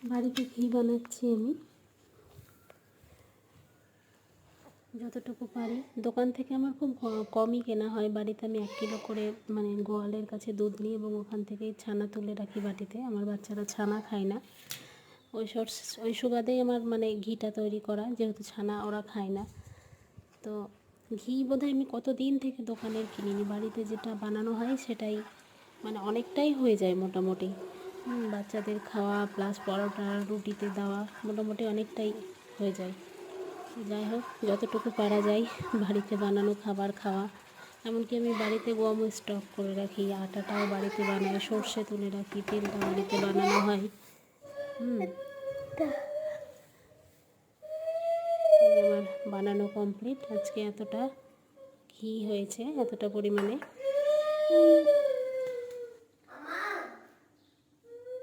বাড়িতে ঘি বানাচ্ছি আমি যতটুকু পারি। দোকান থেকে আমার খুব কমই কেনা হয়। বাড়িতে আমি 1 কিলো করে মানে গোয়ালের কাছে দুধ নিই এবং ওখান থেকেই ছানা তুলে রাখি বাটিতে। আমার বাচ্চারা ছানা খায় না, ওই সুবাদেই আমার মানে ঘিটা তৈরি করা, যেহেতু ছানা ওরা খায় না। তো ঘি বোধহয় আমি কত দিন থেকে দোকানের কিনিনি, বাড়িতে যেটা বানানো হয় সেটাই মানে অনেকটাই হয়ে যায় মোটামুটি। বাচ্চাদের খাওয়া প্লাস পরোটা রুটিতে দেওয়া মোটামুটি অনেকটাই হয়ে যায়। যাই হোক, যতটুকু পারা যায় বাড়িতে বানানো খাবার খাওয়া। এমনকি আমি বাড়িতে গমও স্টক করে রাখি, আটাটাও বাড়িতে বানাই, সর্ষে তুলে রাখি, তেলটা বাড়িতে বানানো হয়। আমার বানানো কমপ্লিট। আজকে এতটা ঘি হয়েছে, এতটা পরিমাণে।